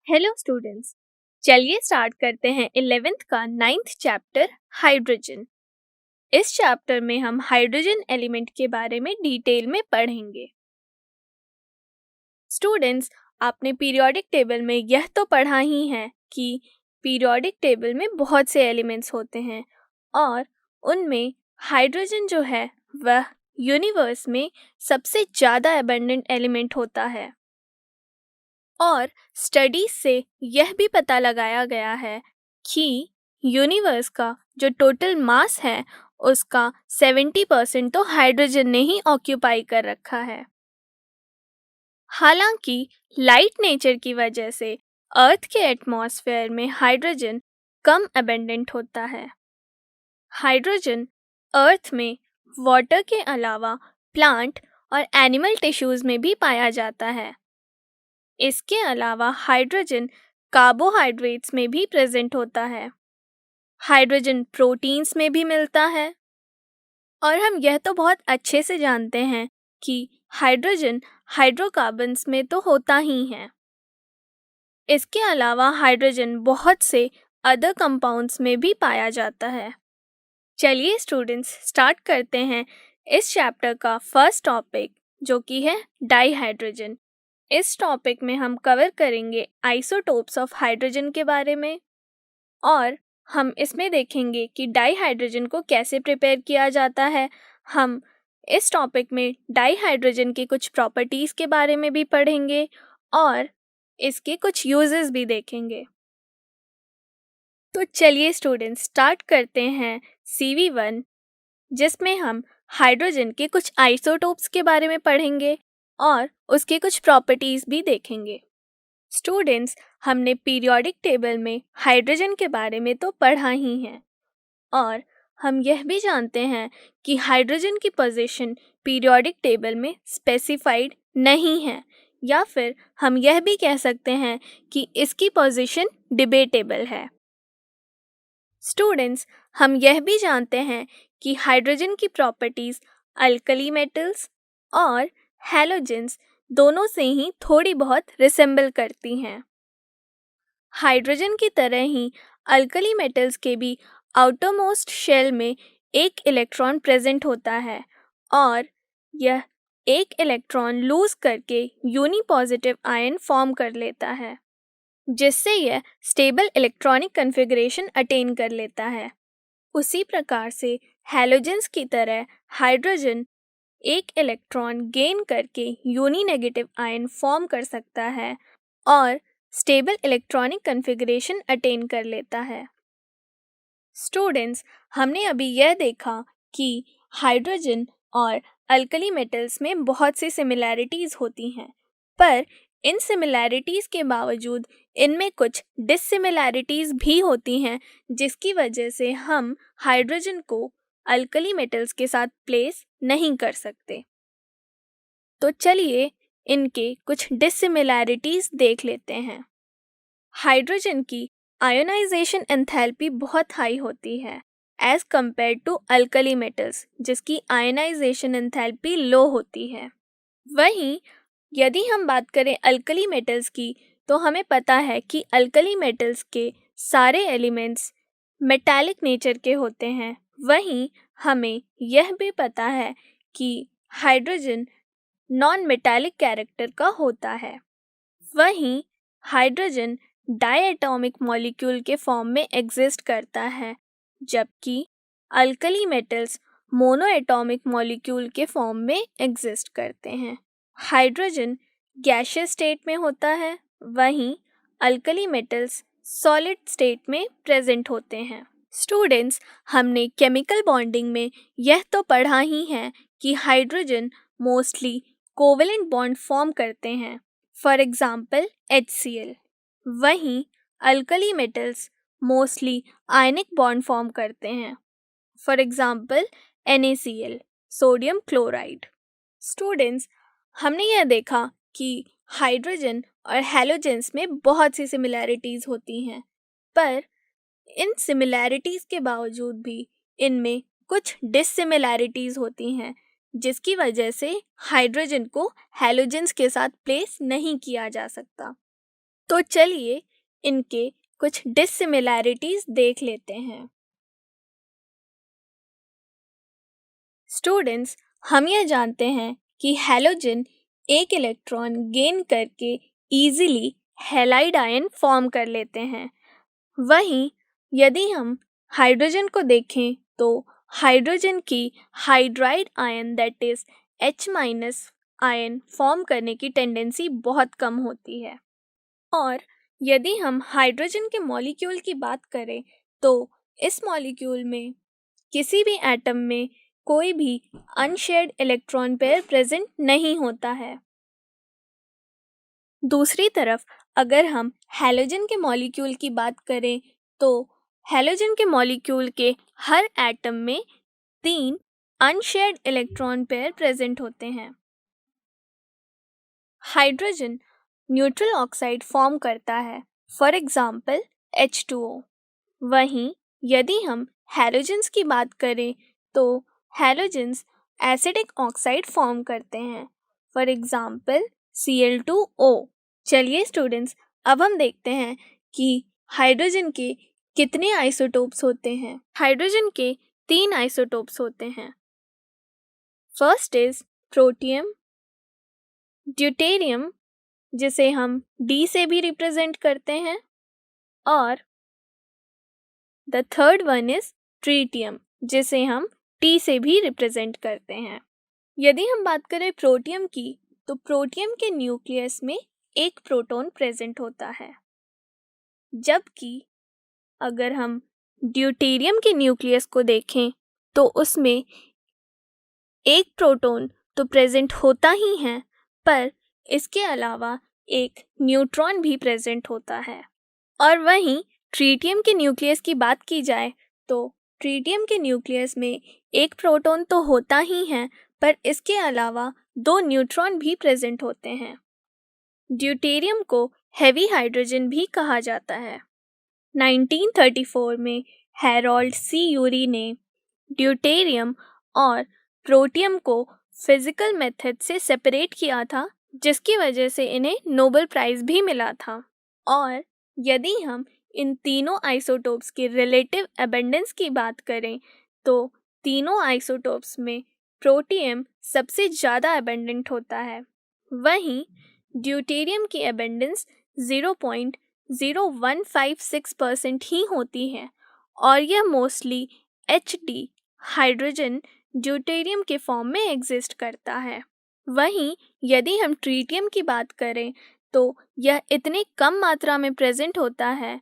Hello students. चलिए start करते हैं 11th का 9th चैप्टर हाइड्रोजन। इस चैप्टर में हम हाइड्रोजन एलिमेंट के बारे में डिटेल में पढ़ेंगे। स्टूडेंट्स, आपने पीरियोडिक टेबल में यह तो पढ़ा ही है कि पीरियोडिक टेबल में बहुत से एलिमेंट्स होते हैं और उनमें हाइड्रोजन जो है वह यूनिवर्स में सबसे ज़्यादा एबंडेंट एलिमेंट होता है। और स्टडीज से यह भी पता लगाया गया है कि यूनिवर्स का जो टोटल मास है उसका 70% तो हाइड्रोजन ने ही ऑक्यूपाई कर रखा है। हालांकि लाइट नेचर की वजह से अर्थ के एटमॉस्फेयर में हाइड्रोजन कम एबंडेंट होता है। हाइड्रोजन अर्थ में वाटर के अलावा प्लांट और एनिमल टिश्यूज में भी पाया जाता है। इसके अलावा हाइड्रोजन कार्बोहाइड्रेट्स में भी प्रेजेंट होता है। हाइड्रोजन प्रोटीन्स में भी मिलता है और हम यह तो बहुत अच्छे से जानते हैं कि हाइड्रोजन हाइड्रोकार्बन्स में तो होता ही है। इसके अलावा हाइड्रोजन बहुत से अदर कंपाउंड्स में भी पाया जाता है। चलिए स्टूडेंट्स स्टार्ट करते हैं इस चैप्टर का फर्स्ट टॉपिक जो कि है डाईहाइड्रोजन। इस टॉपिक में हम कवर करेंगे आइसोटोप्स ऑफ हाइड्रोजन के बारे में और हम इसमें देखेंगे कि डाईहाइड्रोजन को कैसे प्रिपेयर किया जाता है। हम इस टॉपिक में डाईहाइड्रोजन के कुछ प्रॉपर्टीज़ के बारे में भी पढ़ेंगे और इसके कुछ यूजेस भी देखेंगे। तो चलिए स्टूडेंट्स स्टार्ट करते हैं CV1, जिसमें हम हाइड्रोजन के कुछ आइसोटोप्स के बारे में पढ़ेंगे और उसके कुछ प्रॉपर्टीज़ भी देखेंगे। स्टूडेंट्स, हमने पीरियोडिक टेबल में हाइड्रोजन के बारे में तो पढ़ा ही है और हम यह भी जानते हैं कि हाइड्रोजन की पोजीशन पीरियोडिक टेबल में स्पेसिफाइड नहीं है, या फिर हम यह भी कह सकते हैं कि इसकी पोजीशन डिबेटेबल है। स्टूडेंट्स, हम यह भी जानते हैं कि हाइड्रोजन की प्रॉपर्टीज़ अल्कली मेटल्स और हैलोजेंस दोनों से ही थोड़ी बहुत रिसेंबल करती हैं। हाइड्रोजन की तरह ही अल्कली मेटल्स के भी आउटरमोस्ट शेल में एक इलेक्ट्रॉन प्रेजेंट होता है और यह एक इलेक्ट्रॉन लूज करके यूनिपॉजिटिव आयन फॉर्म कर लेता है, जिससे यह स्टेबल इलेक्ट्रॉनिक कन्फिगरेशन अटेन कर लेता है। उसी प्रकार से हैलोजेंस की तरह हाइड्रोजन एक इलेक्ट्रॉन गेन करके यूनी नेगेटिव आयन फॉर्म कर सकता है और स्टेबल इलेक्ट्रॉनिक कन्फिगरेशन अटेन कर लेता है। स्टूडेंट्स, हमने अभी यह देखा कि हाइड्रोजन और अल्कली मेटल्स में बहुत सी सिमिलैरिटीज़ होती हैं, पर इन सिमिलैरिटीज़ के बावजूद इनमें कुछ डिससिमिलैरिटीज़ भी होती हैं, जिसकी वजह से हम हाइड्रोजन को अल्कली मेटल्स के साथ प्लेस नहीं कर सकते। तो चलिए इनके कुछ डिससिमिलैरिटीज़ देख लेते हैं। हाइड्रोजन की आयोनाइजेशन एंथैल्पी बहुत हाई होती है as compare to alkali metals, जिसकी आयोनाइजेशन एंथैल्पी लो होती है। वहीं यदि हम बात करें अल्कली मेटल्स की, तो हमें पता है कि अल्कली मेटल्स के सारे एलिमेंट्स मेटालिक नेचर के होते हैं। वहीं हमें यह भी पता है कि हाइड्रोजन नॉन मेटालिक कैरेक्टर का होता है। वहीं हाइड्रोजन डायएटॉमिक मॉलिक्यूल के फॉर्म में एग्जिस्ट करता है, जबकि अल्कली मेटल्स मोनोएटॉमिक मॉलिक्यूल के फॉर्म में एग्जिस्ट करते हैं। हाइड्रोजन गैसियस स्टेट में होता है, वहीं अल्कली मेटल्स सॉलिड स्टेट में प्रेजेंट होते हैं। स्टूडेंट्स, हमने केमिकल बॉन्डिंग में यह तो पढ़ा ही है कि hydrogen mostly covalent bond form करते हैं, फॉर एग्जाम्पल HCl। वहीं alkali metals mostly ionic bond form करते हैं, for example NaCl, sodium chloride. Students, हमने यह देखा कि हाइड्रोजन और हैलोजेंस में बहुत सी सिमिलैरिटीज़ होती हैं, पर इन सिमिलैरिटीज़ के बावजूद भी इनमें कुछ डिससिमिलैरिटीज़ होती हैं, जिसकी वजह से हाइड्रोजन को हैलोजेंस के साथ प्लेस नहीं किया जा सकता। तो चलिए इनके कुछ डिसिमिलैरिटीज देख लेते हैं। स्टूडेंट्स, हम ये जानते हैं कि हैलोजन एक इलेक्ट्रॉन गेन करके इजीली हैलाइड आयन फॉर्म कर लेते हैं। वहीं यदि हम हाइड्रोजन को देखें तो हाइड्रोजन की hydride ion that is H- ion form करने की टेंडेंसी बहुत कम होती है। और यदि हम हाइड्रोजन के मॉलिक्यूल की बात करें तो इस मॉलिक्यूल में किसी भी एटम में कोई भी अनशेयर्ड इलेक्ट्रॉन पेयर प्रेजेंट नहीं होता है। दूसरी तरफ अगर हम हैलोजन के मॉलिक्यूल की बात करें तो हैलोजन के मॉलिक्यूल के हर एटम में 3 अनशेयर्ड इलेक्ट्रॉन पेयर प्रेजेंट होते हैं। हाइड्रोजन न्यूट्रल ऑक्साइड फॉर्म करता है, फॉर एग्जाम्पल H2O। वहीं यदि हम हैलोजन्स की बात करें तो हैलोजन्स एसिडिक ऑक्साइड फॉर्म करते हैं, फॉर एग्जाम्पल Cl2O। चलिए स्टूडेंट्स, अब हम देखते हैं कि हाइड्रोजन के कितने आइसोटोप्स होते हैं। हाइड्रोजन के 3 आइसोटोप्स होते हैं। फर्स्ट इज प्रोटियम, ड्यूटेरियम जिसे हम D से भी रिप्रेजेंट करते हैं, और the third one is tritium जिसे हम T से भी रिप्रेजेंट करते हैं। यदि हम बात करें प्रोटियम की तो प्रोटियम के न्यूक्लियस में एक प्रोटॉन प्रेजेंट होता है, जबकि अगर हम ड्यूटेरियम के न्यूक्लियस को देखें तो उसमें एक प्रोटॉन तो प्रेजेंट होता ही है, पर इसके अलावा एक न्यूट्रॉन भी प्रेजेंट होता है। और वहीं ट्रीटियम के न्यूक्लियस की बात की जाए तो ट्रीटियम के न्यूक्लियस में एक प्रोटॉन तो होता ही है, पर इसके अलावा 2 न्यूट्रॉन भी प्रेजेंट होते हैं। ड्यूटेरियम को हेवी हाइड्रोजन भी कहा जाता है। 1934 में हैरोल्ड सी यूरी ने ड्यूटेरियम और प्रोटियम को फिजिकल मेथड से सेपरेट किया था, जिसकी वजह से इन्हें नोबेल प्राइज भी मिला था। और यदि हम इन तीनों आइसोटोप्स के रिलेटिव एबंडेंस की बात करें तो तीनों आइसोटोप्स में प्रोटियम सबसे ज़्यादा एबंडेंट होता है। वहीं ड्यूटेरियम की एबंडेंस 0.0156% ही होती है, और यह मोस्टली HD हाइड्रोजन ड्यूटेरियम के फॉर्म में एग्जिस्ट करता है। वहीं यदि हम ट्रीटियम की बात करें तो यह इतनी कम मात्रा में प्रेजेंट होता है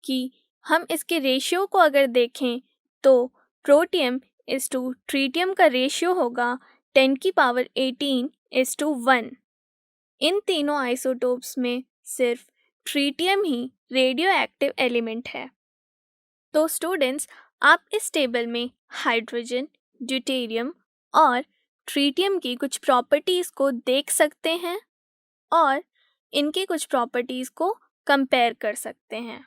कि हम इसके रेशियो को अगर देखें तो प्रोटियम इस टू ट्रीटियम का रेशियो होगा 10⁻18:1। इन तीनों आइसोटोप्स में सिर्फ ट्रीटियम ही रेडियो एक्टिव एलिमेंट है। तो स्टूडेंट्स, आप इस टेबल में हाइड्रोजन, ड्यूटेरियम और ट्रीटियम की कुछ प्रॉपर्टीज़ को देख सकते हैं और इनके कुछ प्रॉपर्टीज़ को कंपेयर कर सकते हैं।